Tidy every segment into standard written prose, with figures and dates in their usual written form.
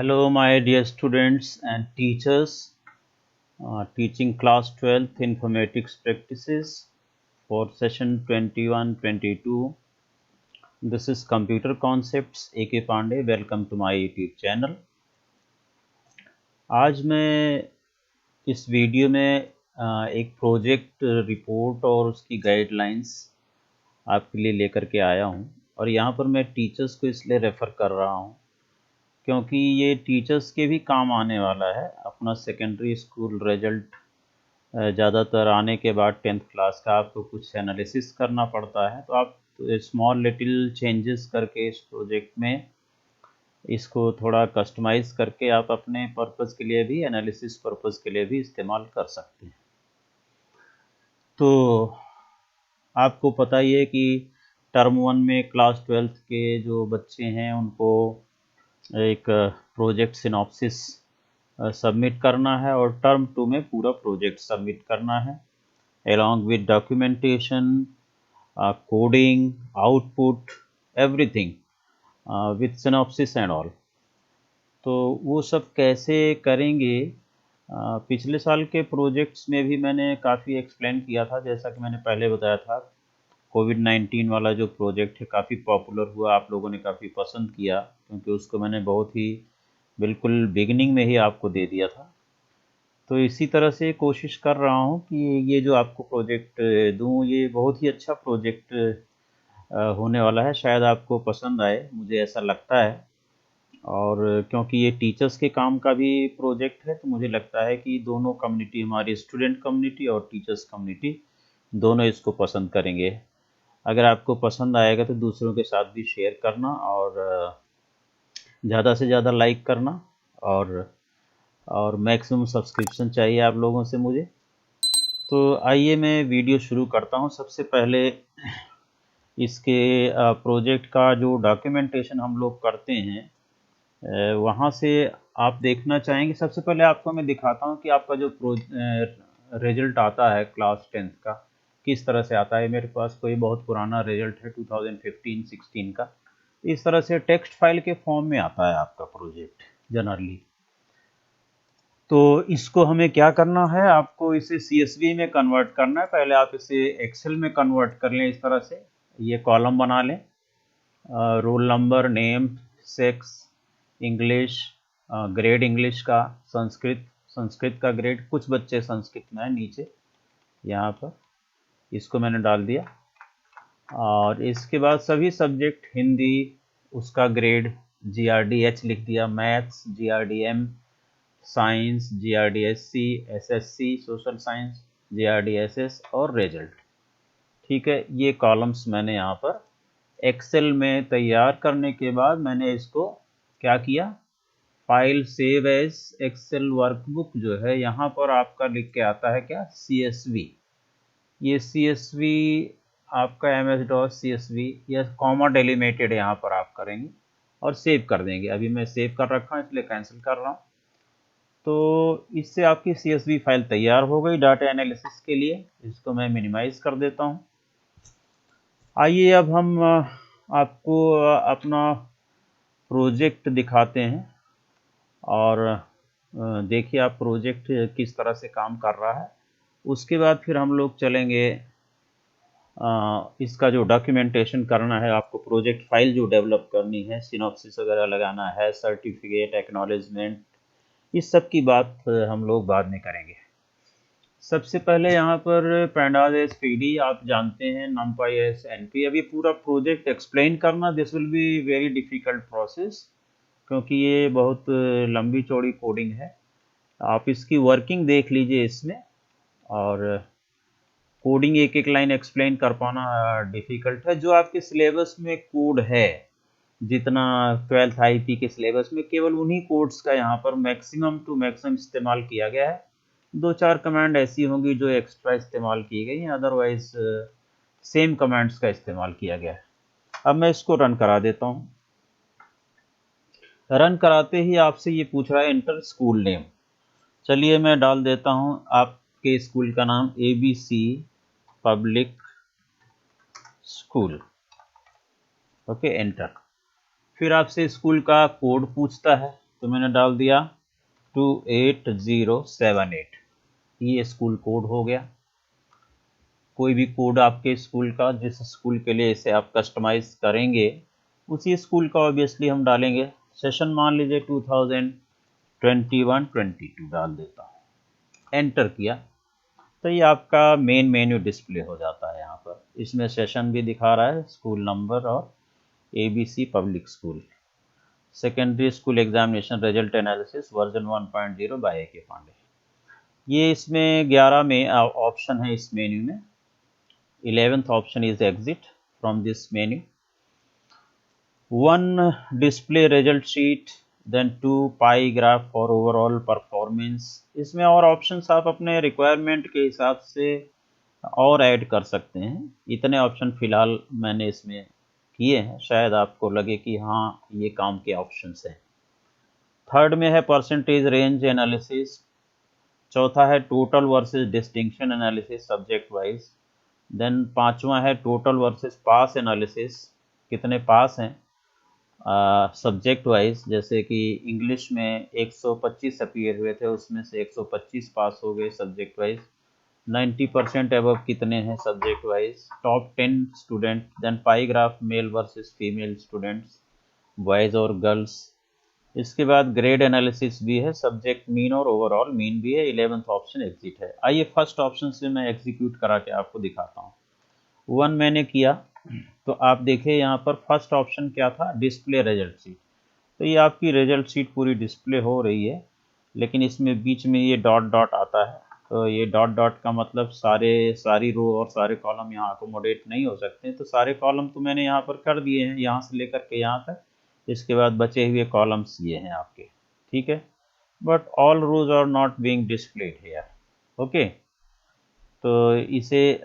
Hello, my dear students and teachers, teaching class 12th informatics practices for session 21-22. This is Computer Concepts, A.K. Pandey. Welcome to my YouTube channel. आज मैं इस video में एक project report और उसकी guidelines आपके लिए लेकर के आया हूं और यहाँ पर मैं टीचर्स को इसलिए रेफ़र कर रहा हूं क्योंकि ये टीचर्स के भी काम आने वाला है। अपना सेकेंडरी स्कूल रिजल्ट ज़्यादातर आने के बाद 10th क्लास का आपको कुछ एनालिसिस करना पड़ता है, तो आप स्मॉल लिटिल चेंजेस करके इस प्रोजेक्ट में इसको थोड़ा कस्टमाइज़ करके आप अपने पर्पज़ के लिए भी, एनालिसिस पर्पज़ के लिए भी इस्तेमाल कर सकते हैं। तो आपको पता ही है कि टर्म 1 में क्लास 12th के जो बच्चे हैं उनको एक प्रोजेक्ट सिनॉप्सिस सबमिट करना है और टर्म 2 में पूरा प्रोजेक्ट सबमिट करना है along with documentation, coding, output, everything with synopsis and all। तो वो सब कैसे करेंगे, पिछले साल के प्रोजेक्ट्स में भी मैंने काफ़ी एक्सप्लेन किया था। जैसा कि मैंने पहले बताया था, कोविड-19 वाला जो प्रोजेक्ट है काफ़ी पॉपुलर हुआ, आप लोगों ने काफ़ी पसंद किया क्योंकि उसको मैंने बहुत ही बिल्कुल बिगिनिंग में ही आपको दे दिया था। तो इसी तरह से कोशिश कर रहा हूँ कि ये जो आपको प्रोजेक्ट दूँ, ये बहुत ही अच्छा प्रोजेक्ट होने वाला है। शायद आपको पसंद आए, मुझे ऐसा लगता है। और क्योंकि ये टीचर्स के काम का भी प्रोजेक्ट है, तो मुझे लगता है कि दोनों कम्युनिटी, हमारी स्टूडेंट कम्युनिटी और टीचर्स कम्युनिटी, दोनों इसको पसंद करेंगे। अगर आपको पसंद आएगा तो दूसरों के साथ भी शेयर करना और ज़्यादा से ज़्यादा लाइक करना और मैक्सिमम सब्सक्रिप्शन चाहिए आप लोगों से मुझे। तो आइए मैं वीडियो शुरू करता हूँ। सबसे पहले इसके प्रोजेक्ट का जो डॉक्यूमेंटेशन हम लोग करते हैं वहाँ से आप देखना चाहेंगे। सबसे पहले आपको मैं दिखाता हूँ कि आपका जो रिजल्ट आता है क्लास 10th का किस तरह से आता है। मेरे पास कोई बहुत पुराना रिजल्ट है 2015-16 का। इस तरह से टेक्स्ट फाइल के फॉर्म में आता है आपका प्रोजेक्ट जनरली। तो इसको हमें क्या करना है, आपको इसे CSV में कन्वर्ट करना है। पहले आप इसे एक्सेल में कन्वर्ट कर लें। इस तरह से ये कॉलम बना लें, roll number, name, sex, English, grade English का, संस्कृत का ग्रेड, कुछ बच्चे संस्कृत में है नीचे यहाँ पर, इसको मैंने डाल दिया। और इसके बाद सभी सब्जेक्ट, हिंदी उसका ग्रेड GRDH लिख दिया, maths GRDM, science GRDSC, SSC social science GRDSS और रिजल्ट। ठीक है, ये कॉलम्स मैंने यहाँ पर एक्सेल में तैयार करने के बाद मैंने इसको क्या किया, file save as Excel workbook जो है यहाँ पर आपका लिख के आता है क्या, CSV। ये CSV आपका MS.CSV या कॉमा डेलिमिटेड यहाँ पर आप करेंगे और सेव कर देंगे। अभी मैं सेव कर रखा हूँ इसलिए कैंसिल कर रहा हूँ। तो इससे आपकी CSV फाइल तैयार हो गई डाटा एनालिसिस के लिए। इसको मैं मिनिमाइज कर देता हूँ। आइए अब हम आपको अपना प्रोजेक्ट दिखाते हैं और देखिए आप प्रोजेक्ट किस तरह से काम कर रहा है। उसके बाद फिर हम लोग चलेंगे, इसका जो डॉक्यूमेंटेशन करना है, आपको प्रोजेक्ट फाइल जो डेवलप करनी है, सिनॉप्सिस वगैरह लगाना है, सर्टिफिकेट, एक्नॉलेजमेंट, इस सब की बात हम लोग बाद में करेंगे। सबसे पहले यहाँ पर pandas SPD आप जानते हैं, numpy NP। अभी पूरा प्रोजेक्ट एक्सप्लेन करना, this will be very difficult process क्योंकि ये बहुत लंबी चौड़ी कोडिंग है। आप इसकी वर्किंग देख लीजिए इसमें, और कोडिंग एक एक लाइन एक्सप्लेन कर पाना डिफ़िकल्ट है। जो आपके सिलेबस में कोड है, जितना 12th IP के सिलेबस में, केवल उन्हीं कोड्स का यहाँ पर मैक्सिमम टू मैक्सिमम इस्तेमाल किया गया है। 2-4 कमांड ऐसी होंगी जो एक्स्ट्रा इस्तेमाल की गई हैं, अदरवाइज सेम कमांड्स का इस्तेमाल किया गया है। अब मैं इसको रन करा देता हूँ। रन कराते ही आपसे ये पूछ रहा है एंटर स्कूल नेम। चलिए मैं डाल देता हूँ आपके स्कूल का नाम, ABC public school. Okay, enter. फिर आपसे स्कूल का कोड पूछता है, तो मैंने डाल दिया 28078, ये स्कूल कोड हो गया। कोई भी कोड आपके स्कूल का, जिस स्कूल के लिए इसे आप कस्टमाइज करेंगे उसी स्कूल का ऑब्वियसली हम डालेंगे। सेशन मान लीजिए 2021-22 डाल देता हूँ, एंटर किया तो ये आपका मेन मेन्यू डिस्प्ले हो जाता है। यहाँ पर इसमें सेशन भी दिखा रहा है, स्कूल नंबर और ABC public school, secondary school examination result analysis version 1.0 by AK Pandey. ये इसमें 11 में ऑप्शन है इस मेन्यू में। 11th option is exit from this menu. One display result sheet, then 2 pie graph for overall performance। इसमें और options आप अपने रिक्वायरमेंट के हिसाब से और ऐड कर सकते हैं। इतने ऑप्शन फिलहाल मैंने इसमें किए हैं, शायद आपको लगे कि हाँ ये काम के ऑप्शंस हैं। थर्ड में है परसेंटेज रेंज एनालिसिस। चौथा है total versus distinction analysis subject wise. Then पांचवा है टोटल वर्सेस पास एनालिसिस, कितने पास हैं सब्जेक्ट वाइज। जैसे कि इंग्लिश में 125 अपीयर हुए थे, उसमें से 125 पास हो गए सब्जेक्ट वाइज। 90% अबव कितने हैं subject wise, top 10 student. Then pie graph male versus female students, boys और गर्ल्स। इसके बाद ग्रेड एनालिसिस भी है, सब्जेक्ट मीन और ओवरऑल मीन भी है। 11th ऑप्शन एग्जिट है। आइए फर्स्ट ऑप्शन से मैं एग्जीक्यूट करा के आपको दिखाता हूँ। 1 मैंने किया तो आप देखिए यहाँ पर फर्स्ट ऑप्शन क्या था, डिस्प्ले रिजल्ट शीट। तो ये आपकी रिजल्ट शीट पूरी डिस्प्ले हो रही है, लेकिन इसमें बीच में ये डॉट डॉट आता है। तो ये डॉट डॉट का मतलब सारी रो और सारे कॉलम यहाँ अकोमोडेट नहीं हो सकते। तो सारे कॉलम तो मैंने यहाँ पर कर दिए हैं, यहाँ से लेकर के यहाँ तक। इसके बाद बचे हुए कॉलम्स ये हैं आपके, ठीक है। But all rows are not being displayed here, okay. तो इसे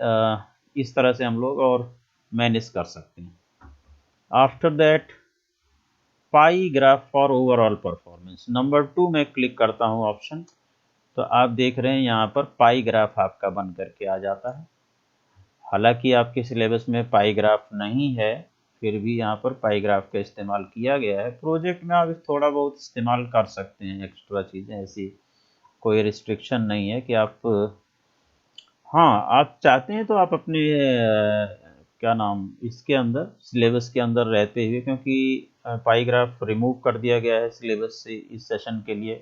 इस तरह से हम लोग और मैनेज कर सकते हैं। After that pi graph for overall performance, number 2 में क्लिक करता हूं ऑप्शन, तो आप देख रहे हैं यहाँ पर पाई ग्राफ आपका बन करके आ जाता है। हालांकि आपके सिलेबस में पाई ग्राफ नहीं है, फिर भी यहाँ पर पाई ग्राफ का इस्तेमाल किया गया है। प्रोजेक्ट में आप थोड़ा बहुत इस्तेमाल कर सकते हैं, एक्स्ट्रा चीज़ें, ऐसी कोई रिस्ट्रिक्शन नहीं है कि आप, हाँ आप चाहते हैं तो आप अपने क्या नाम इसके अंदर सिलेबस के अंदर रहते हुए, क्योंकि पाईग्राफ रिमूव कर दिया गया है सिलेबस से इस सेशन के लिए,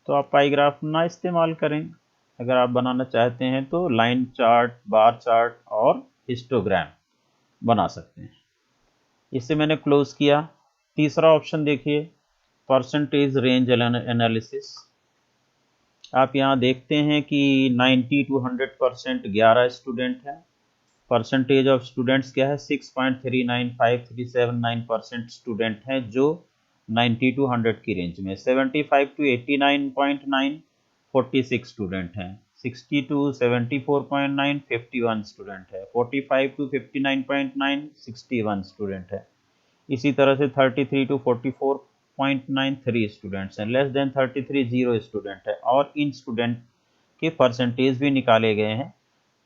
तो आप पाईग्राफ ना इस्तेमाल करें। अगर आप बनाना चाहते हैं तो लाइन चार्ट, बार चार्ट और हिस्टोग्राम बना सकते हैं। इसे मैंने क्लोज किया। तीसरा ऑप्शन देखिए, परसेंटेज रेंज एनालिसिस। आप यहाँ देखते हैं कि 90 to 100% 11 स्टूडेंट हैं। परसेंटेज ऑफ स्टूडेंट्स क्या है, 6.395379% स्टूडेंट हैं जो 90 to 100 की रेंज में। 75 to 89.9 46 स्टूडेंट हैं। 60 to 74.9 51 स्टूडेंट है। 45 to 59.9 61 स्टूडेंट है। इसी तरह से 33 to 44.93 स्टूडेंट्स हैं। लेस देन 33 0 स्टूडेंट है। और इन स्टूडेंट के परसेंटेज भी निकाले गए हैं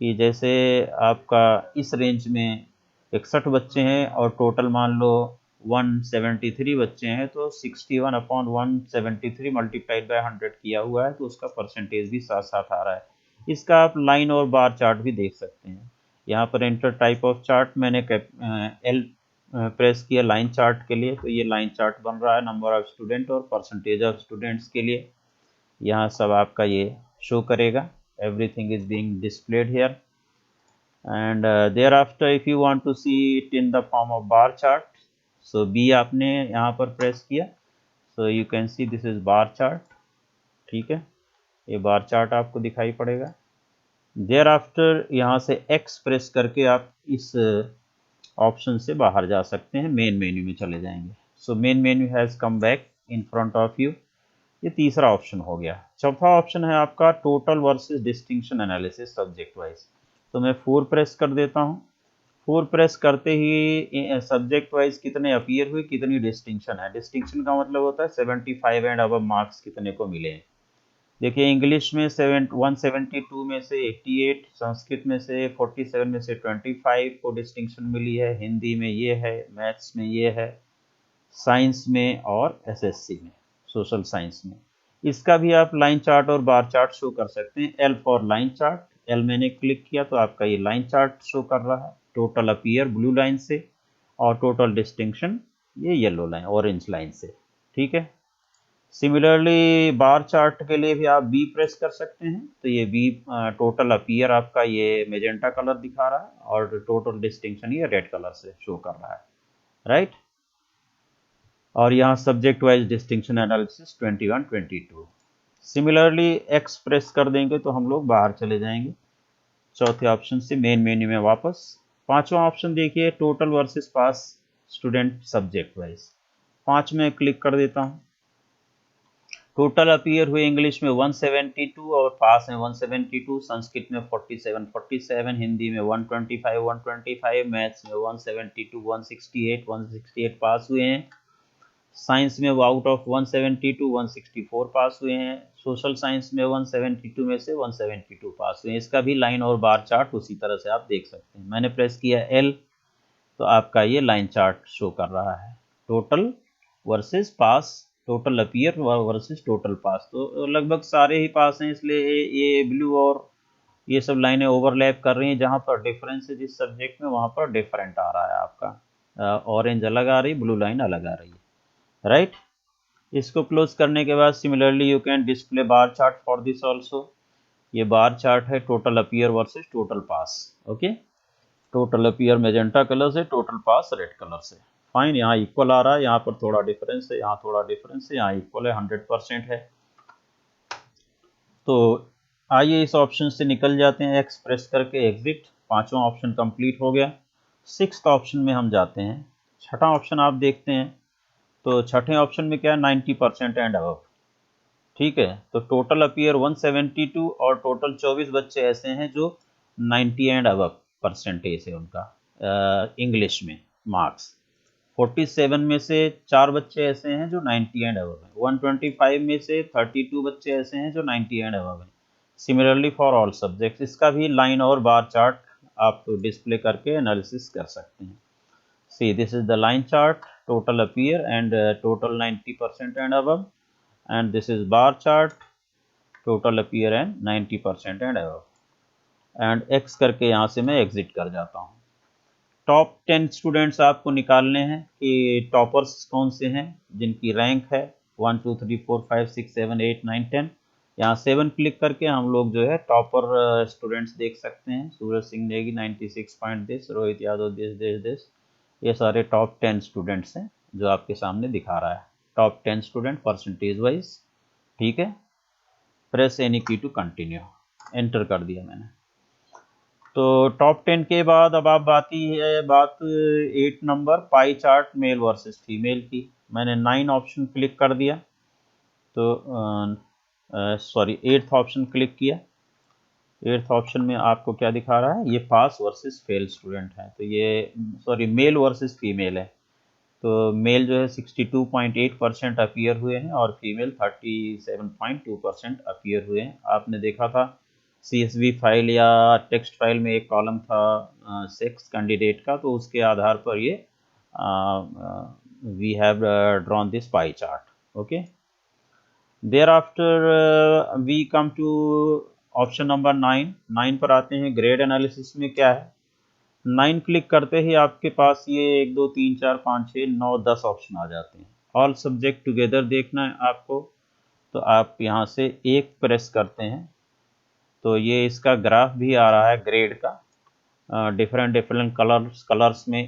कि जैसे आपका इस रेंज में 61 बच्चे हैं और टोटल मान लो 173 बच्चे हैं, तो 61/173 मल्टीप्लाइड बाय 100 किया हुआ है, तो उसका परसेंटेज भी साथ साथ आ रहा है। इसका आप लाइन और बार चार्ट भी देख सकते हैं। यहाँ पर एंटर टाइप ऑफ चार्ट मैंने एल प्रेस किया लाइन चार्ट के लिए, तो ये लाइन चार्ट बन रहा है नंबर ऑफ स्टूडेंट और परसेंटेज ऑफ स्टूडेंट्स के लिए। यहाँ सब आपका ये शो करेगा, everything is being displayed here. and thereafter if you want to see it in the form of bar chart, so B आपने यहाँ पर प्रेस किया, so you can see this is bar chart, ठीक है। ये bar chart आपको दिखाई पड़ेगा। thereafter यहाँ से X प्रेस करके आप इस ऑप्शन से बाहर जा सकते हैं, मेन मेन्यू में चले जाएंगे। So main menu has come back in front of you. ये तीसरा ऑप्शन हो गया। चौथा ऑप्शन है आपका total versus distinction analysis subject wise. तो मैं 4 प्रेस कर देता हूँ। 4 प्रेस करते ही सब्जेक्ट वाइज कितने अपीयर हुए, कितनी डिस्टिंक्शन है। डिस्टिंक्शन का मतलब होता है 75 एंड अब मार्क्स कितने को मिले हैं। देखिए इंग्लिश में 172 में से 88, संस्कृत में से 47 में से 25 को डिस्टिंक्शन मिली है, हिंदी में ये है, मैथ्स में ये है, साइंस में और एसएससी में। सोशल साइंस में। इसका भी आप लाइन चार्ट और बार चार्ट शो कर सकते हैं। L for line chart, L मैंने क्लिक किया तो आपका ये लाइन चार्ट शो कर रहा है, टोटल अपीयर ब्लू लाइन से और टोटल डिस्टिंक्शन ये येलो लाइन ऑरेंज लाइन से, ठीक है। सिमिलरली बार चार्ट के लिए भी आप बी प्रेस कर सकते हैं, तो ये बी टोटल अपीयर आपका ये मेजेंटा कलर दिखा रहा है और टोटल डिस्टिंक्शन ये रेड कलर से शो कर रहा है, राइट। और यहाँ subject wise distinction analysis 21 22। Similarly x press कर देंगे तो हम लोग बाहर चले जाएंगे चौथे ऑप्शन से मेन मेन्यू में वापस। पांचवा ऑप्शन देखिए टोटल वर्सेस पास स्टूडेंट सब्जेक्ट वाइज, 5 में क्लिक कर देता हूँ। टोटल अपीयर हुए इंग्लिश में 172 और पास में 172, संस्कृत में 47, हिंदी में 125, मैथ्स में 172, 168 पास हुए हैं। साइंस में आउट ऑफ 172 164 पास हुए हैं। सोशल साइंस में 172 में से 172 पास हुए हैं। इसका भी लाइन और बार चार्ट उसी तरह से आप देख सकते हैं। मैंने प्रेस किया एल तो आपका ये लाइन चार्ट शो कर रहा है, टोटल वर्सेस पास, टोटल अपीयर वर्सेस टोटल पास। तो लगभग सारे ही पास हैं, इसलिए ये ब्लू और ये सब लाइनें ओवरलैप कर रही हैं। जहाँ पर डिफरेंस है जिस सब्जेक्ट में वहाँ पर डिफरेंट आ रहा है आपका, ऑरेंज अलग आ रही, ब्लू लाइन अलग आ रही है, राइट। इसको क्लोज करने के बाद similarly you can display bar chart for this also. ये बार चार्ट है total appear versus total pass, okay. Total appear magenta colour से, टोटल पास रेड कलर से, फाइन। यहाँ इक्वल आ रहा है, यहाँ पर थोड़ा डिफरेंस है, यहाँ थोड़ा डिफरेंस है, यहाँ इक्वल है, 100% है। तो आइए इस ऑप्शन से निकल जाते हैं, एक्स प्रेस करके एग्जिट। पांचवा ऑप्शन कंप्लीट हो गया। सिक्स्थ ऑप्शन में हम जाते हैं। छठा ऑप्शन आप देखते हैं तो छठे ऑप्शन में क्या है, 90% एंड अबव, ठीक है। तो टोटल अपीयर 172 और टोटल 24 बच्चे ऐसे हैं जो 90 एंड अबव परसेंटेज है उनका इंग्लिश में मार्क्स। 47 में से 4 बच्चे ऐसे हैं जो 90 एंड अबव हैं। 125 में से 32 बच्चे ऐसे हैं जो 90 एंड अबव हैं। सिमिलरली फॉर ऑल सब्जेक्ट्स, इसका भी लाइन और बार चार्ट आप डिस्प्ले करके एनालिसिस कर सकते हैं। See, this is the line chart, total appear and total 90% and above, and this is bar chart, total appear and 90% and above, and X करके यहाँ से मैं एग्जिट कर जाता हूँ। टॉप 10 स्टूडेंट्स आपको निकालने हैं कि टॉपर्स कौन से हैं जिनकी रैंक है 1 2 3 4 5 6 7 8 9 10। यहाँ 7 क्लिक करके हम लोग जो है टॉपर स्टूडेंट्स देख सकते हैं। Suraj Singh Negi 96 point this, Rohit Yadav this, ये सारे टॉप 10 स्टूडेंट्स हैं जो आपके सामने दिखा रहा है, टॉप 10 स्टूडेंट परसेंटेज वाइज, ठीक है। प्रेस एनी की टू कंटिन्यू, एंटर कर दिया मैंने। तो टॉप 10 के बाद अब आप आती है बात 8 number pie chart male versus female की। मैंने 9 ऑप्शन क्लिक कर दिया तो सॉरी 8th ऑप्शन क्लिक किया। 8th ऑप्शन में आपको क्या दिखा रहा है, ये पास वर्सेस फेल स्टूडेंट है। तो ये सॉरी मेल वर्सेस फीमेल है। तो मेल जो है 62.8% अपीयर हुए हैं और फीमेल 37.2% अपीयर हुए हैं। आपने देखा था CSV फाइल या टेक्स्ट फाइल में एक कॉलम था सेक्स कैंडिडेट का, तो उसके आधार पर ये we have drawn this pie chart, okay. Thereafter we come to option number 9 पर आते हैं। ग्रेड एनालिसिस में क्या है, 9 क्लिक करते ही आपके पास ये 1 2 3 4 5 6 9 10 ऑप्शन आ जाते हैं। ऑल सब्जेक्ट टुगेदर देखना है आपको, तो आप यहाँ से एक प्रेस करते हैं तो ये इसका ग्राफ भी आ रहा है ग्रेड का, डिफरेंट कलर्स में।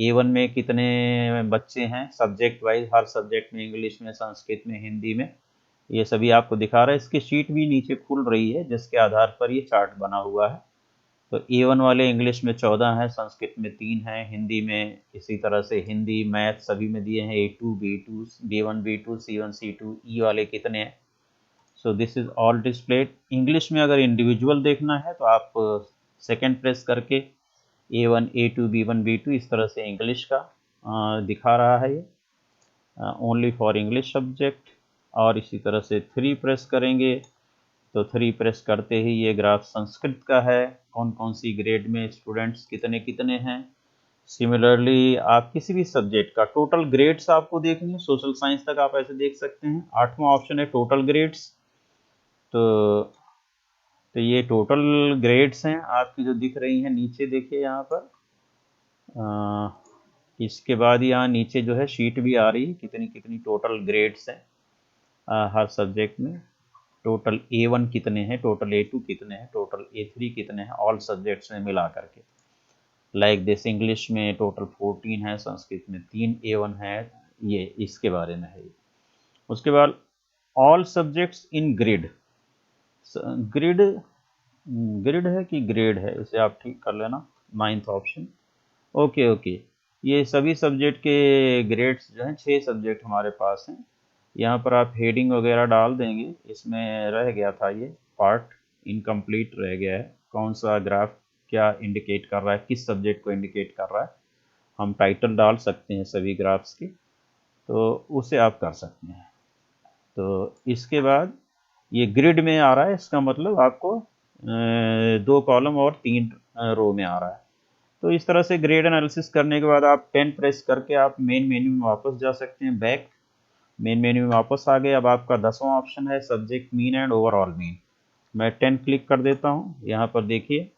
A1 में कितने बच्चे हैं सब्जेक्ट वाइज, हर सब्जेक्ट में, इंग्लिश में, संस्कृत में, हिंदी में, ये सभी आपको दिखा रहा है। इसकी शीट भी नीचे खुल रही है जिसके आधार पर ये चार्ट बना हुआ है। तो A1 वाले इंग्लिश में 14 हैं, संस्कृत में 3 हैं, हिंदी में इसी तरह से हिंदी मैथ सभी में दिए हैं A2 B2 B1 B2 C1 C2। E वाले कितने हैं, so this is all displayed. English में अगर इंडिविजुअल देखना है तो आप सेकेंड प्रेस करके A1 A2 B1 B2 इस तरह से इंग्लिश का दिखा रहा है ये, ओनली फॉर इंग्लिश सब्जेक्ट। और इसी तरह से 3 प्रेस करेंगे तो 3 प्रेस करते ही ये ग्राफ संस्कृत का है, कौन कौन सी ग्रेड में स्टूडेंट्स कितने कितने हैं। सिमिलरली आप किसी भी सब्जेक्ट का टोटल ग्रेड्स आपको देखनी है, सोशल साइंस तक आप ऐसे देख सकते हैं। 8वां ऑप्शन है टोटल ग्रेड्स। तो ये टोटल ग्रेड्स हैं आपकी जो दिख रही हैं, नीचे देखिए यहाँ पर। इसके बाद यहाँ नीचे जो है शीट भी आ रही है, कितनी कितनी टोटल ग्रेड्स हैं हर सब्जेक्ट में। टोटल A1 कितने हैं, टोटल A2 कितने हैं, टोटल A3 कितने हैं, ऑल सब्जेक्ट्स में मिला करके। लाइक दिस इंग्लिश में टोटल 14 है, संस्कृत में 3 A1 है, ये इसके बारे में है। उसके बाद all subjects in grid. Grid grid है कि ग्रेड है, इसे आप ठीक कर लेना। 9th option. ओके ओके, ये सभी सब्जेक्ट के ग्रेड्स जो हैं, 6 सब्जेक्ट हमारे पास हैं। यहाँ पर आप हेडिंग वगैरह डाल देंगे। इसमें रह गया था ये पार्ट, इनकम्प्लीट रह गया है, कौन सा ग्राफ क्या इंडिकेट कर रहा है, किस सब्जेक्ट को इंडिकेट कर रहा है। हम टाइटल डाल सकते हैं सभी ग्राफ्स की, तो उसे आप कर सकते हैं। तो इसके बाद ये ग्रिड में आ रहा है, इसका मतलब आपको 2 कॉलम और 3 रो में आ रहा है। तो इस तरह से ग्रेड एनालिसिस करने के बाद आप 10 प्रेस करके आप मेन मेन्यू में वापस जा सकते हैं। बैक मेन मेन्यू में वापस आ गए। अब आपका 10वां ऑप्शन है subject mean and overall mean. मैं 10 क्लिक कर देता हूँ। यहाँ पर देखिए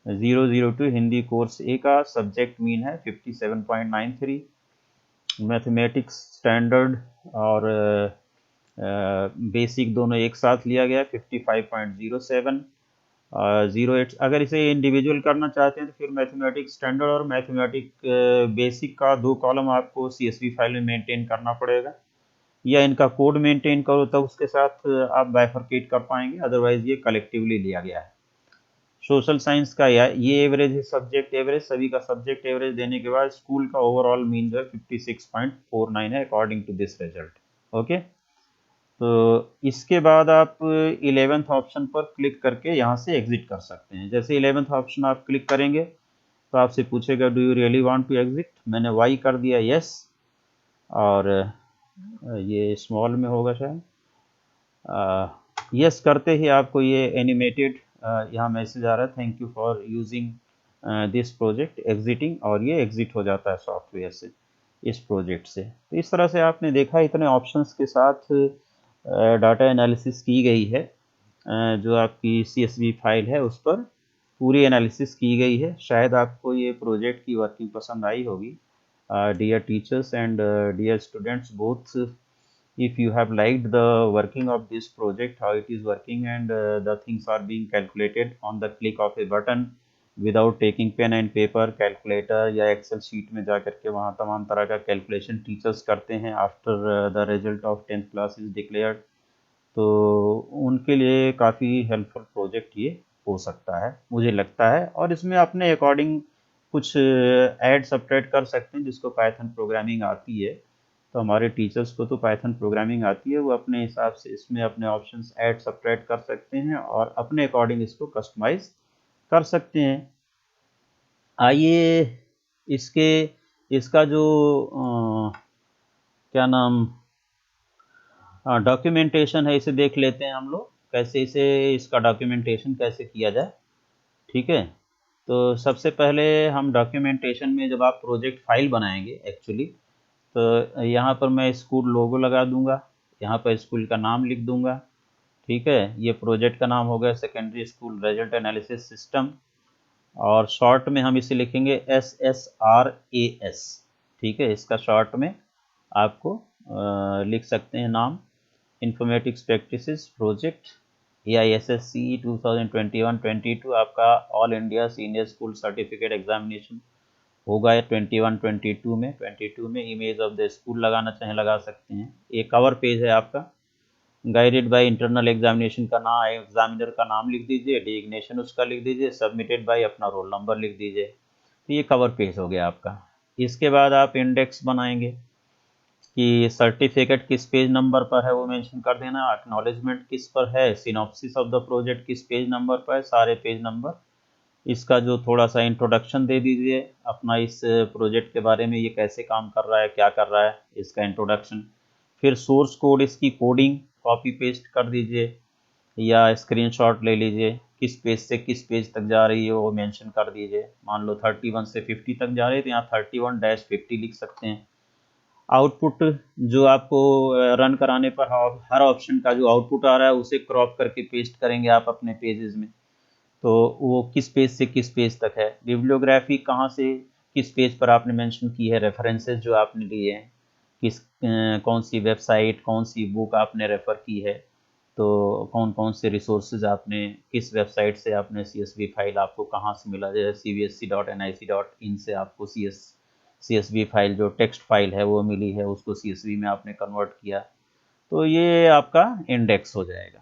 002 हिंदी कोर्स ए का सब्जेक्ट मीन है 57.93। मैथमेटिक्स स्टैंडर्ड और बेसिक दोनों एक साथ लिया गया 55.07। 08। अगर इसे इंडिविजुअल करना चाहते हैं तो फिर मैथमेटिक्स स्टैंडर्ड और मैथमेटिक बेसिक का 2 कॉलम आपको CSV फाइल में मेंटेन करना पड़ेगा, या इनका कोड मेंटेन करो तब उसके साथ आप बाइफरकेट कर पाएंगे, अदरवाइज ये कलेक्टिवली लिया गया है। सोशल साइंस का ये एवरेज है, सब्जेक्ट एवरेज, सभी का सब्जेक्ट एवरेज देने के बाद स्कूल का ओवरऑल मीन जो है 56.49 है according to this result. Okay, तो इसके बाद आप 11th ऑप्शन पर क्लिक करके यहाँ से एग्जिट कर सकते हैं। जैसे 11th ऑप्शन आप क्लिक करेंगे तो आपसे पूछेगा do you really want to exit. मैंने वाई कर दिया यस, और ये स्मॉल में होगा शायद। यस करते ही आपको ये एनिमेटेड यहाँ मैसेज आ रहा है, thank you for using this project exiting, और ये एग्जिट हो जाता है सॉफ्टवेयर से, इस प्रोजेक्ट से। तो इस तरह से आपने देखा इतने ऑप्शंस के साथ डाटा एनालिसिस की गई है। जो आपकी CSV फाइल है उस पर पूरी एनालिसिस की गई है। शायद आपको ये प्रोजेक्ट की वर्किंग पसंद आई होगी। Dear teachers and dear students both, if you have liked the working of this project, how it is working, and the things are being calculated on the click of a button without taking pen and paper, calculator या Excel sheet में जा करके वहाँ तमाम तरह का calculation teachers करते हैं after the result of 10th class is declared. तो उनके लिए काफ़ी हेल्पफुल प्रोजेक्ट ये हो सकता है मुझे लगता है। और इसमें अपने अकॉर्डिंग कुछ ऐड सब्ट्रैक्ट कर सकते हैं। जिसको पाइथन प्रोग्रामिंग आती है, तो हमारे टीचर्स को तो पाइथन प्रोग्रामिंग आती है, वो अपने हिसाब से इसमें अपने ऑप्शंस ऐड सब्ट्रैक्ट कर सकते हैं और अपने अकॉर्डिंग इसको कस्टमाइज कर सकते हैं। आइए इसके इसका जो क्या नाम डॉक्यूमेंटेशन है, इसे देख लेते हैं हम लोग कैसे इसका डॉक्यूमेंटेशन कैसे किया जाए। ठीक है, तो सबसे पहले हम डॉक्यूमेंटेशन में जब आप प्रोजेक्ट फाइल बनाएंगे एक्चुअली, तो यहाँ पर मैं स्कूल लोगो लगा दूंगा, यहाँ पर स्कूल का नाम लिख दूंगा। ठीक है, ये प्रोजेक्ट का नाम हो गया secondary school result analysis system, और शॉर्ट में हम इसे लिखेंगे SSRAS। ठीक है, इसका शॉर्ट में आपको लिख सकते हैं नाम, इंफॉर्मेटिक्स प्रैक्टिसेस प्रोजेक्ट AISSCE 2021-22 आपका all India senior school certificate examination होगा 21-22 में। 22 में इमेज ऑफ द स्कूल लगाना चाहें लगा सकते हैं। एक कवर पेज है आपका, गाइडेड बाय इंटरनल एग्जामिनेशन का नाम, एग्जामिनर का नाम लिख दीजिए, डिग्नेशन उसका लिख दीजिए, सबमिटेड बाय अपना रोल नंबर लिख दीजिए। तो ये कवर पेज हो गया आपका। इसके बाद आप इंडेक्स बनाएंगे कि सर्टिफिकेट किस पेज नंबर पर है वो मेंशन कर देना, एक्नॉलेजमेंट किस पर है, सिनॉप्सिस ऑफ द प्रोजेक्ट किस पेज नंबर पर है, सारे पेज नंबर। इसका जो थोड़ा सा इंट्रोडक्शन दे दीजिए अपना, इस प्रोजेक्ट के बारे में, ये कैसे काम कर रहा है, क्या कर रहा है, इसका इंट्रोडक्शन। फिर सोर्स कोड, इसकी कोडिंग कॉपी पेस्ट कर दीजिए या स्क्रीनशॉट ले लीजिए किस पेज से किस पेज तक जा रही है वो मेंशन कर दीजिए। मान लो 31 से 50 तक जा रही है तो यहाँ 31-50 लिख सकते हैं। आउटपुट जो आपको रन कराने पर हर ऑप्शन का जो आउटपुट आ रहा है उसे क्रॉप करके पेस्ट करेंगे आप अपने पेजेस में, तो वो किस पेज से किस पेज तक है। बिब्लियोग्राफी कहाँ से किस पेज पर आपने मेंशन की है, रेफरेंसेस जो आपने लिए हैं, किस कौन सी वेबसाइट कौन सी बुक आपने रेफ़र की है, तो कौन कौन से रिसोर्सेज आपने किस वेबसाइट से आपने CSV फाइल आपको कहाँ से मिला, जैसे cbsc.nic.in से आपको CSV फाइल जो टेक्स्ट फाइल है वो मिली है, उसको CSV में आपने कन्वर्ट किया, तो ये आपका इंडेक्स हो जाएगा।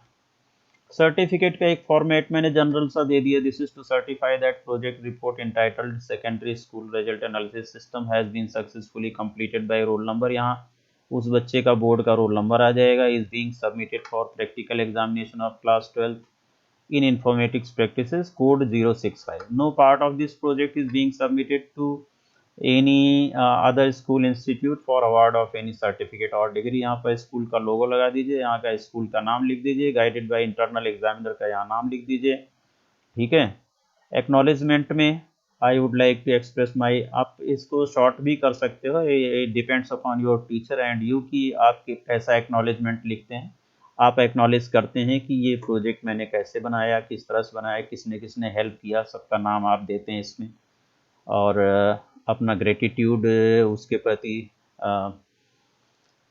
सर्टिफिकेट का एक फॉर्मेट मैंने जनरल सा दे दिया, this is to certify that project report entitled secondary school result analysis system has been successfully completed by roll number. यहाँ उस बच्चे का बोर्ड का रोल नंबर आ जाएगा। Is being submitted for practical examination of class 12 in informatics practices code 065. No part of this project is being submitted to any other school institute for award of any certificate or degree। यहाँ पर school का लोगो लगा दीजिए, यहाँ का school का नाम लिख दीजिए, गाइडेड बाय इंटरनल एग्जामिनर का यहाँ नाम लिख दीजिए, ठीक है। एक्नॉलेजमेंट में I would like to express my, आप इसको शॉर्ट भी कर सकते हो, ये depends upon your teacher and you कि आप कैसा एक्नॉलेजमेंट लिखते हैं। आप एक्नॉलेज करते हैं कि ये प्रोजेक्ट मैंने कैसे बनाया, किस तरह से बनाया, किसने किसने हेल्प किया, सबका नाम आप देते हैं इसमें, और अपना ग्रेटिट्यूड उसके प्रति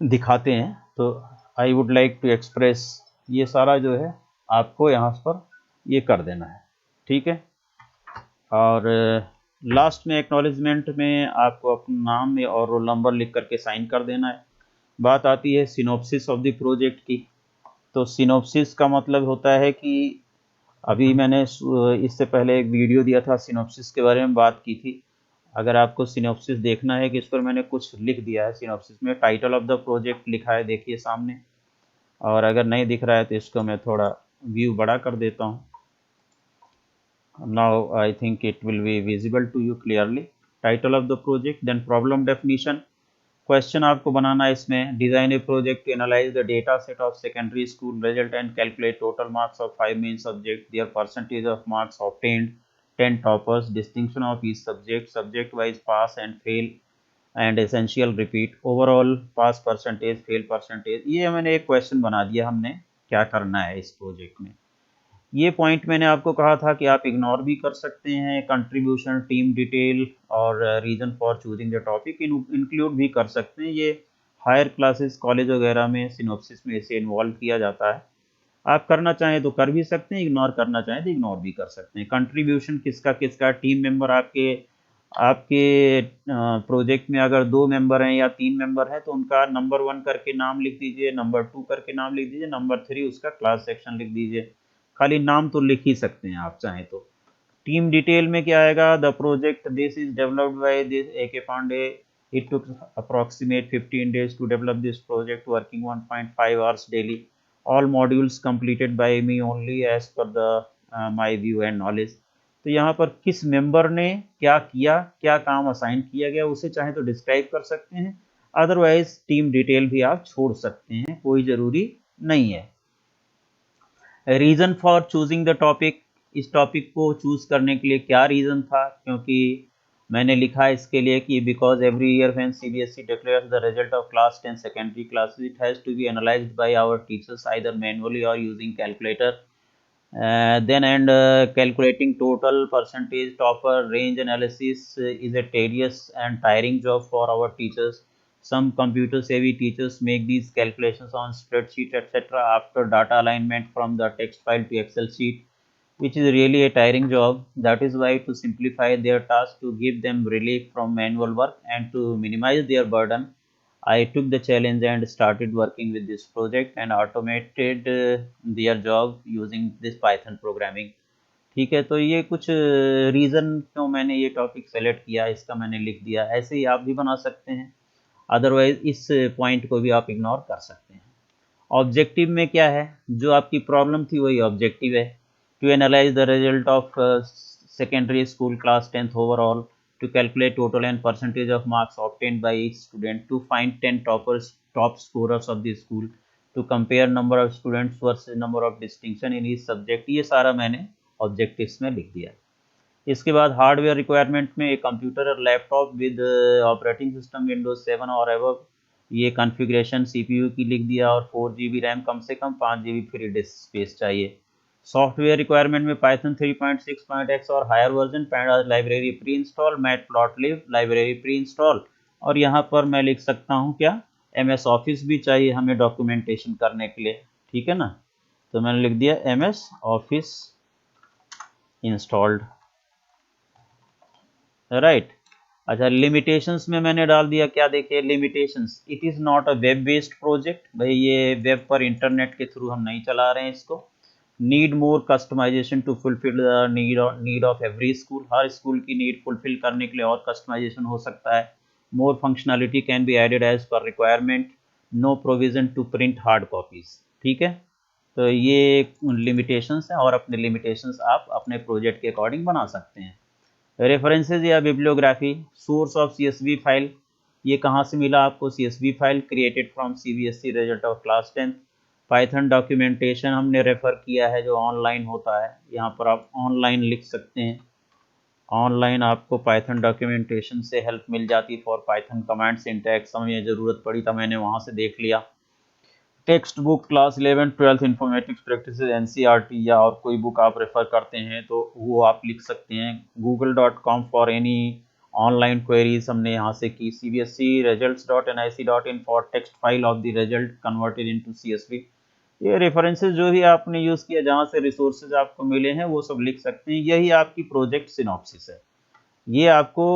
दिखाते हैं। तो I would like to express, ये सारा जो है आपको यहाँ पर ये कर देना है, ठीक है। और लास्ट में एक्नॉलेजमेंट में आपको अपना नाम और रोल नंबर लिख करके साइन कर देना है। बात आती है सिनॉप्सिस ऑफ द प्रोजेक्ट की। तो सिनॉप्सिस का मतलब होता है कि अभी मैंने इससे पहले एक वीडियो दिया था, सिनॉप्सिस के बारे में बात की थी। अगर आपको सिनॉप्सिस देखना है कि इस पर मैंने कुछ लिख दिया है, सिनॉप्सिस में टाइटल ऑफ द प्रोजेक्ट लिखा है, देखिए सामने। और अगर नहीं दिख रहा है तो इसको मैं थोड़ा व्यू बड़ा कर देता हूँ। Now I think it will be visible to you clearly. Title of the project, then problem definition. Question आपको बनाना है इसमें, design a project to analyze the data set of secondary school result and calculate total marks of 5 main subjects, their percentage of marks obtained, 10 toppers, distinction of each subject, subject wise pass and fail and essential repeat, overall pass percentage, fail percentage। ये मैंने एक question बना दिया हमने क्या करना है इस प्रोजेक्ट में। ये पॉइंट मैंने आपको कहा था कि आप इग्नोर भी कर सकते हैं, कंट्रीब्यूशन, टीम डिटेल और reason for choosing the topic include भी कर सकते हैं। ये हायर क्लासेस कॉलेज वगैरह में सिनॉप्सिस में इसे इन्वॉल्व किया जाता है। आप करना चाहें तो कर भी सकते हैं, इग्नोर करना चाहें तो इग्नोर भी कर सकते हैं। कंट्रीब्यूशन किसका किसका, टीम मेंबर आपके आपके प्रोजेक्ट में अगर 2 मेंबर हैं या 3 मेंबर हैं तो उनका नंबर 1 करके नाम लिख दीजिए, नंबर 2 करके नाम लिख दीजिए, नंबर 3 उसका क्लास सेक्शन लिख दीजिए। खाली नाम तो लिख ही सकते हैं आप चाहें तो। टीम डिटेल में क्या आएगा, the project this is developed by this AK Pandey, it took approximate 15 days to develop this project, working 1.5 hours daily, all modules completed by me only as per the my view and knowledge। तो यहाँ पर किस member ने क्या किया, क्या काम assign किया गया, उसे चाहे तो डिस्क्राइब कर सकते हैं, अदरवाइज टीम डिटेल भी आप छोड़ सकते हैं, कोई ज़रूरी नहीं है। Reason for choosing the topic, इस टॉपिक को चूज़ करने के लिए क्या रीज़न था, क्योंकि मैंने लिखा है इसके लिए कि because every year when CBSE declares the result of class 10 secondary classes, it has to be analysed by our teachers either manually और using calculator, then and calculating total percentage topper range analysis is a tedious and tiring job for our teachers. Some computer savvy teachers make these calculations on spreadsheet etc. after data alignment from the text file to Excel sheet, which is really a tiring job. That is why to simplify their task, to give them relief from manual work and to minimize their burden, I took the challenge and started working with this project and automated their job using this Python programming। ठीक है, तो ये कुछ reason क्यों मैंने ये topic select किया इसका मैंने लिख दिया। ऐसे ही आप भी बना सकते हैं, अदरवाइज इस पॉइंट को भी आप इग्नोर कर सकते हैं। ऑब्जेक्टिव में क्या है, जो आपकी प्रॉब्लम थी वही ऑब्जेक्टिव है। To analyse the result of secondary school class 10th overall, to calculate total and percentage of marks obtained by each student, to find 10 top scorers of the school, to compare number of students versus number of distinction in each subject। ये सारा मैंने objectives में लिख दिया। इसके बाद hardware requirement में एक कंप्यूटर और laptop with operating system Windows 7 और एबव, ये कॉन्फ़िगरेशन सीपीयू की लिख दिया, और 4 GB रैम, कम से कम 5 GB फ्री डिस्क स्पेस चाहिए। सॉफ्टवेयर रिक्वायरमेंट में पाइथन 3.6.x और higher version, pandas library pre install, matplotlib library pre install, और यहाँ पर मैं लिख सकता हूँ क्या, MS ऑफिस भी चाहिए हमें डॉक्यूमेंटेशन करने के लिए, ठीक है ना। तो मैंने लिख दिया MS ऑफिस इंस्टॉल्ड, राइट। अच्छा, लिमिटेशंस में मैंने डाल दिया क्या, देखिए limitations, it is not a web based project, भाई ये वेब पर इंटरनेट के थ्रू हम नहीं चला रहे हैं इसको। Need more customisation to fulfil the need of every school, हर स्कूल की नीड फुलफिल करने के लिए और कस्टमाइजेशन हो सकता है। More functionality can be added as per requirement, no provision to print hard copies, ठीक है। तो ये लिमिटेशंस हैं, और अपने लिमिटेशंस आप अपने प्रोजेक्ट के अकॉर्डिंग बना सकते हैं। रेफरेंसेज या bibliography, source of CSV file, ये कहाँ से मिला आपको, CSV file created from CBSE result of class 10। Python documentation हमने रेफर किया है जो ऑनलाइन होता है, यहाँ पर आप ऑनलाइन लिख सकते हैं, ऑनलाइन आपको पाइथन डॉक्यूमेंटेशन से हेल्प मिल जाती है फॉर पाइथन कमांड सिंटैक्स, हमें ज़रूरत पड़ी था मैंने वहाँ से देख लिया। Text book class 11-12 informatics practice NCERT, या और कोई बुक आप रेफर करते हैं तो वो आप लिख सकते हैं। google.com for any online queries हमने यहाँ से की। CBSE results.nic.in for text file of the result converted into CSV। ये रेफरेंसेस जो भी आपने यूज़ किया, जहाँ से रिसोर्सेज आपको मिले हैं वो सब लिख सकते हैं। यही आपकी प्रोजेक्ट सिनॉप्सिस है। ये आपको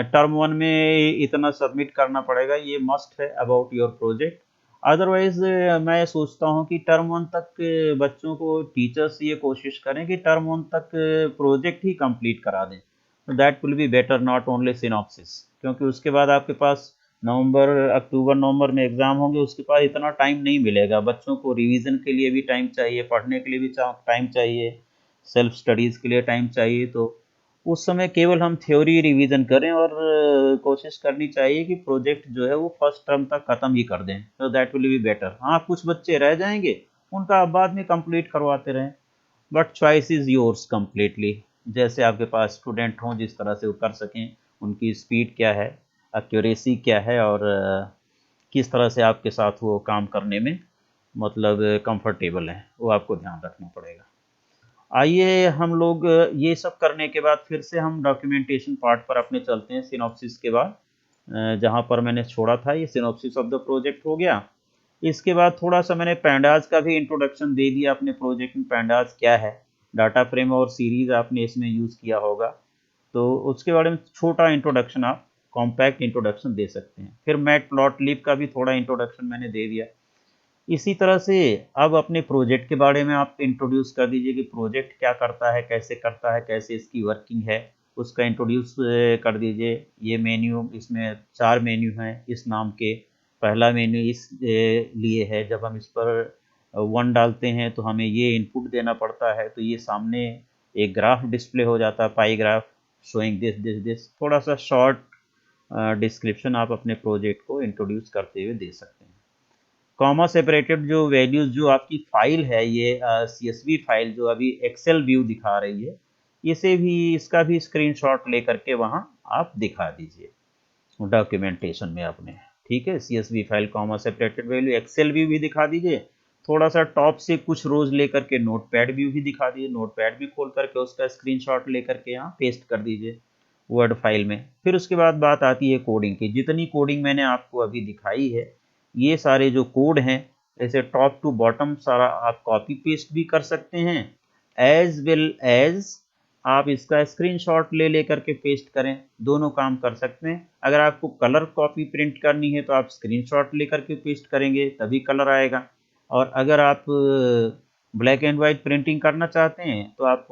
टर्म 1 में इतना सबमिट करना पड़ेगा, ये मस्ट है अबाउट योर प्रोजेक्ट। अदरवाइज मैं सोचता हूँ कि टर्म 1 तक बच्चों को टीचर्स ये कोशिश करें कि टर्म 1 तक प्रोजेक्ट ही कंप्लीट करा दें, तो that will be better, not only synopsis, क्योंकि उसके बाद आपके पास अक्टूबर नवंबर में एग्ज़ाम होंगे, उसके बाद इतना टाइम नहीं मिलेगा बच्चों को, रिवीजन के लिए भी टाइम चाहिए, पढ़ने के लिए भी टाइम चाहिए, सेल्फ स्टडीज़ के लिए टाइम चाहिए। तो उस समय केवल हम थ्योरी रिवीजन करें, और कोशिश करनी चाहिए कि प्रोजेक्ट जो है वो फर्स्ट टर्म तक ख़त्म ही कर दें, तो दैट विल बी बेटर। हाँ, कुछ बच्चे रह जाएंगे, उनका आप बाद में कंप्लीट करवाते रहें, but choice is yours completely, जैसे आपके पास स्टूडेंट हों जिस तरह से वो कर सकें, उनकी स्पीड क्या है, एक्यूरेसी क्या है, और किस तरह से आपके साथ वो काम करने में मतलब कंफर्टेबल है, वो आपको ध्यान रखना पड़ेगा। आइए हम लोग ये सब करने के बाद फिर से हम डॉक्यूमेंटेशन पार्ट पर अपने चलते हैं। सिनॉप्सिस के बाद जहाँ पर मैंने छोड़ा था, ये सिनॉप्सिस ऑफ द प्रोजेक्ट हो गया। इसके बाद थोड़ा सा मैंने पैंडास का भी इंट्रोडक्शन दे दिया अपने प्रोजेक्ट में, पैंडास क्या है, डाटा फ्रेम और सीरीज आपने इसमें यूज़ किया होगा, तो उसके बारे में छोटा इंट्रोडक्शन आप कॉम्पैक्ट इंट्रोडक्शन दे सकते हैं। फिर मैटप्लॉटलिब का भी थोड़ा इंट्रोडक्शन मैंने दे दिया। इसी तरह से अब अपने प्रोजेक्ट के बारे में आप इंट्रोड्यूस कर दीजिए कि प्रोजेक्ट क्या करता है, कैसे करता है, कैसे इसकी वर्किंग है, उसका इंट्रोड्यूस कर दीजिए। ये मेन्यू, इसमें 4 मेन्यू हैं इस नाम के। पहला मेन्यू इस लिए है, जब हम इस पर 1 डालते हैं तो हमें ये इनपुट देना पड़ता है, तो ये सामने एक ग्राफ डिस्प्ले हो जाता है, pie graph showing this this this. थोड़ा सा शॉर्ट डिस्क्रिप्शन आप अपने प्रोजेक्ट को इंट्रोड्यूस करते हुए दे सकते हैं। कॉमा सेपरेटेड जो वैल्यूज़, जो आपकी फाइल है, ये CSV फाइल जो अभी एक्सेल व्यू दिखा रही है, इसे भी, इसका भी स्क्रीनशॉट लेकर के वहाँ आप दिखा दीजिए डॉक्यूमेंटेशन में अपने, ठीक है। CSV file comma separated value Excel view भी दिखा दीजिए। थोड़ा सा टॉप से कुछ रोज लेकर के नोटपैड व्यू भी दिखा दीजिए, नोटपैड भी खोल करके उसका स्क्रीनशॉट लेकर के यहाँ पेस्ट कर दीजिए वर्ड फाइल में। फिर उसके बाद बात आती है कोडिंग की। जितनी कोडिंग मैंने आपको अभी दिखाई है, ये सारे जो कोड हैं, ऐसे टॉप टू बॉटम सारा आप कॉपी पेस्ट भी कर सकते हैं, एज वेल एज आप इसका स्क्रीनशॉट ले लेकर के पेस्ट करें, दोनों काम कर सकते हैं। अगर आपको कलर कॉपी प्रिंट करनी है तो आप स्क्रीनशॉट लेकर के पेस्ट करेंगे, तभी कलर आएगा। और अगर आप ब्लैक एंड वाइट प्रिंटिंग करना चाहते हैं तो आप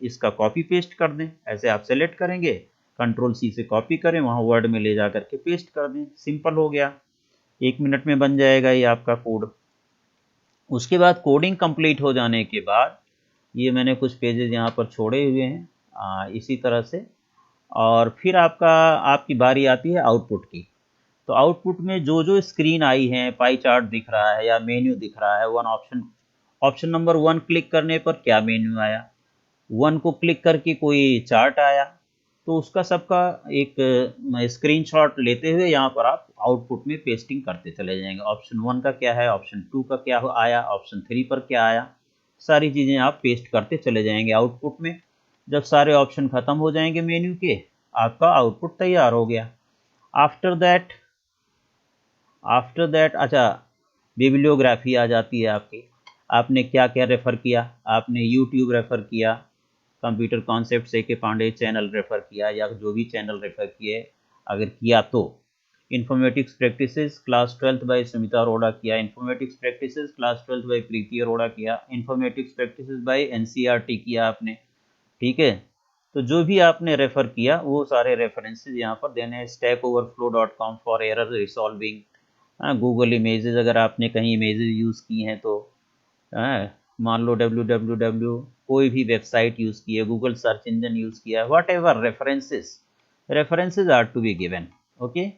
इसका कॉपी पेस्ट कर दें। ऐसे आप सेलेक्ट करेंगे, कंट्रोल-C से कॉपी करें, वहाँ वर्ड में ले जा करके पेस्ट कर दें, सिंपल हो गया। 1 मिनट में बन जाएगा ये आपका कोड। उसके बाद कोडिंग कंप्लीट हो जाने के बाद, ये मैंने कुछ पेजेस यहाँ पर छोड़े हुए हैं इसी तरह से, और फिर आपकी बारी आती है आउटपुट की। तो आउटपुट में जो जो स्क्रीन आई हैं, पाई चार्ट दिख रहा है या मेन्यू दिख रहा है, one option option number 1 click करने पर क्या मेन्यू आया, 1 को क्लिक करके कोई चार्ट आया, तो उसका सबका एक स्क्रीनशॉट लेते हुए यहाँ पर आप आउटपुट में पेस्टिंग करते चले जाएंगे। ऑप्शन 1 का क्या है, ऑप्शन 2 का क्या आया, ऑप्शन 3 पर क्या आया, सारी चीज़ें आप पेस्ट करते चले जाएंगे आउटपुट में। जब सारे ऑप्शन खत्म हो जाएंगे मेन्यू के, आपका आउटपुट तैयार हो गया। आफ्टर दैट अच्छा, बिब्लियोग्राफी आ जाती है आपकी। आपने क्या क्या रेफ़र किया, आपने यूट्यूब रेफ़र किया, कंप्यूटर कॉन्सेप्ट से के पांडे चैनल रेफ़र किया, या जो भी चैनल रेफ़र किए अगर किया तो informatics practices class 12th by Sumita Arora किया, informatics practices class 12th by Preeti Arora किया, इन्फॉर्मेटिक्स प्रैक्टिसेस बाय एनसीईआरटी किया आपने, ठीक है। तो जो भी आपने रेफ़र किया वो सारे रेफरेंसेस यहाँ पर देने हैं। stackoverflow.com for error resolving, Google images अगर आपने कहीं इमेजेस यूज़ की हैं तो, मान लो www कोई भी वेबसाइट यूज़ की है, गूगल सर्च इंजन यूज़ किया है, whatever references are to be given, okay.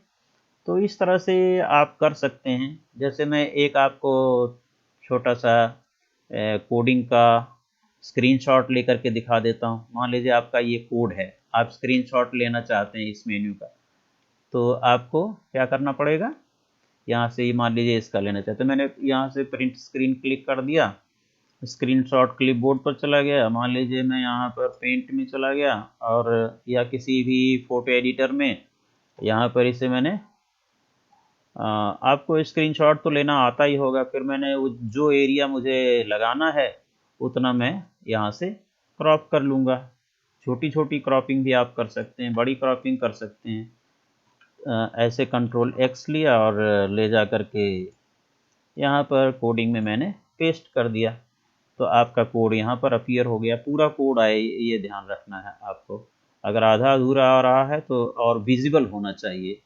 तो इस तरह से आप कर सकते हैं। जैसे मैं एक आपको छोटा सा कोडिंग का स्क्रीनशॉट लेकर के दिखा देता हूँ। मान लीजिए आपका ये कोड है, आप स्क्रीनशॉट लेना चाहते हैं इस मेन्यू का, तो आपको क्या करना पड़ेगा, यहाँ से ही मान लीजिए इसका लेना चाहते हैं, मैंने यहाँ से प्रिंट स्क्रीन क्लिक कर दिया, स्क्रीनशॉट क्लिपबोर्ड पर चला गया, मान लीजिए मैं यहाँ पर पेंट में चला गया और या किसी भी फोटो एडिटर में, यहाँ पर इसे मैंने आपको स्क्रीनशॉट तो लेना आता ही होगा, फिर मैंने जो एरिया मुझे लगाना है उतना मैं यहाँ से क्रॉप कर लूँगा। छोटी छोटी क्रॉपिंग भी आप कर सकते हैं, बड़ी क्रॉपिंग कर सकते हैं। ऐसे कंट्रोल एक्स लिया और ले जा कर के यहाँ पर कोडिंग में मैंने पेस्ट कर दिया, तो आपका कोड यहाँ पर अपीयर हो गया। पूरा कोड आए ये ध्यान रखना है आपको, अगर आधा अधूरा आ रहा है तो और विजिबल होना चाहिए।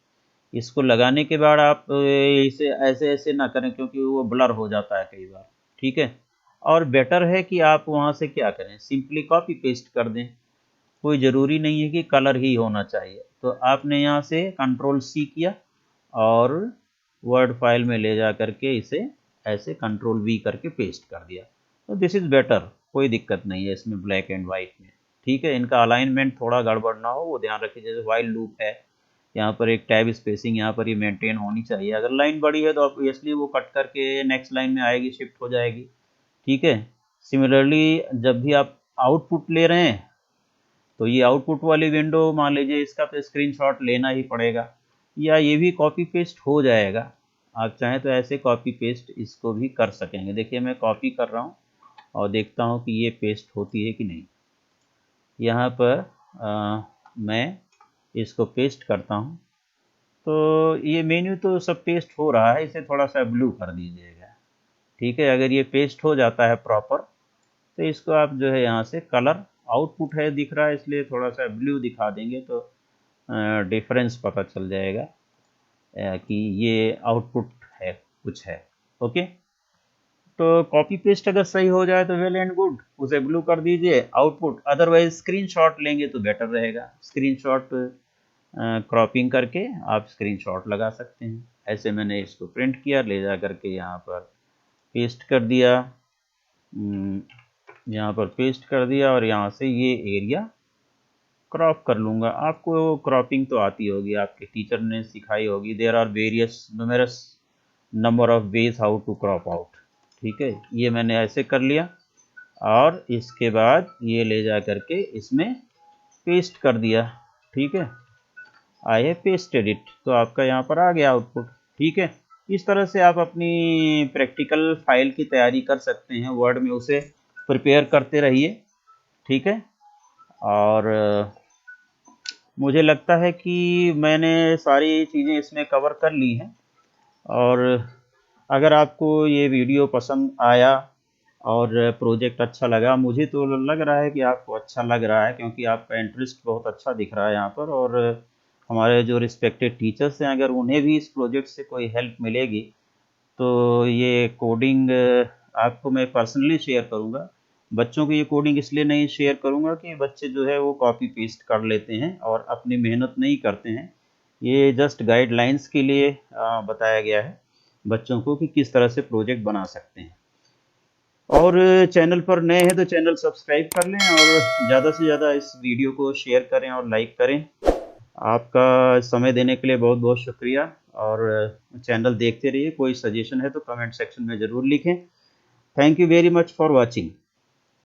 इसको लगाने के बाद आप इसे ऐसे ऐसे ना करें क्योंकि वो ब्लर हो जाता है कई बार, ठीक है। और बेटर है कि आप वहाँ से क्या करें, सिंपली कॉपी पेस्ट कर दें, कोई ज़रूरी नहीं है कि कलर ही होना चाहिए। तो आपने यहाँ से कंट्रोल सी किया और वर्ड फाइल में ले जा करके इसे ऐसे कंट्रोल वी करके पेस्ट कर दिया, तो दिस इज़ बेटर, कोई दिक्कत नहीं है इसमें ब्लैक एंड वाइट में, ठीक है। इनका अलाइनमेंट थोड़ा गड़बड़ ना हो वो ध्यान रखिए। जैसे वाइल लूप है, यहाँ पर एक टैब स्पेसिंग यहाँ पर ये मेंटेन होनी चाहिए, अगर लाइन बड़ी है तो ऑब्वियसली वो कट करके नेक्स्ट लाइन में आएगी, शिफ्ट हो जाएगी, ठीक है। सिमिलरली जब भी आप आउटपुट ले रहे हैं तो ये आउटपुट वाली विंडो मान लीजिए इसका तो स्क्रीनशॉट लेना ही पड़ेगा, या ये भी कॉपी पेस्ट हो जाएगा, आप चाहें तो ऐसे कॉपी पेस्ट इसको भी कर सकेंगे। देखिए मैं कॉपी कर रहा हूँ और देखता हूँ कि ये पेस्ट होती है कि नहीं। यहाँ पर मैं इसको पेस्ट करता हूँ, तो ये मेन्यू तो सब पेस्ट हो रहा है, इसे थोड़ा सा ब्लू कर दीजिएगा, ठीक है। अगर ये पेस्ट हो जाता है प्रॉपर तो इसको आप जो है यहाँ से कलर, आउटपुट है दिख रहा है इसलिए थोड़ा सा ब्लू दिखा देंगे तो डिफरेंस पता चल जाएगा कि ये आउटपुट है कुछ है, ओके। तो कॉपी पेस्ट अगर सही हो जाए तो वेल एंड गुड, उसे ब्लू कर दीजिए आउटपुट, अदरवाइज स्क्रीनशॉट लेंगे तो बेटर रहेगा। स्क्रीनशॉट क्रॉपिंग करके आप स्क्रीनशॉट लगा सकते हैं। ऐसे मैंने इसको प्रिंट किया, ले जा करके यहाँ पर पेस्ट कर दिया, यहाँ पर पेस्ट कर दिया और यहाँ से ये एरिया क्रॉप कर लूँगा। आपको क्रॉपिंग तो आती होगी, आपके टीचर ने सिखाई होगी, there are various numerous number of ways how to crop out, ठीक है। ये मैंने ऐसे कर लिया और इसके बाद ये ले जा करके इसमें पेस्ट कर दिया, ठीक है। आई हैव पेस्टेड इट, तो आपका यहाँ पर आ गया आउटपुट, ठीक है। इस तरह से आप अपनी प्रैक्टिकल फाइल की तैयारी कर सकते हैं, वर्ड में उसे प्रिपेयर करते रहिए, ठीक है। और मुझे लगता है कि मैंने सारी चीज़ें इसमें कवर कर ली हैं। और अगर आपको ये वीडियो पसंद आया और प्रोजेक्ट अच्छा लगा, मुझे तो लग रहा है कि आपको अच्छा लग रहा है क्योंकि आपका इंटरेस्ट बहुत अच्छा दिख रहा है यहाँ पर, और हमारे जो रिस्पेक्टेड टीचर्स हैं अगर उन्हें भी इस प्रोजेक्ट से कोई हेल्प मिलेगी तो ये कोडिंग आपको मैं पर्सनली शेयर करूँगा। बच्चों को ये कोडिंग इसलिए नहीं शेयर करूँगा कि बच्चे जो है वो कॉपी पेस्ट कर लेते हैं और अपनी मेहनत नहीं करते हैं। ये जस्ट गाइडलाइंस के लिए बताया गया है बच्चों को कि किस तरह से प्रोजेक्ट बना सकते हैं। और चैनल पर नए हैं तो चैनल सब्सक्राइब कर लें और ज़्यादा से ज़्यादा इस वीडियो को शेयर करें और लाइक करें। आपका समय देने के लिए बहुत बहुत शुक्रिया और चैनल देखते रहिए। कोई सजेशन है तो कमेंट सेक्शन में ज़रूर लिखें। Thank you very much for watching.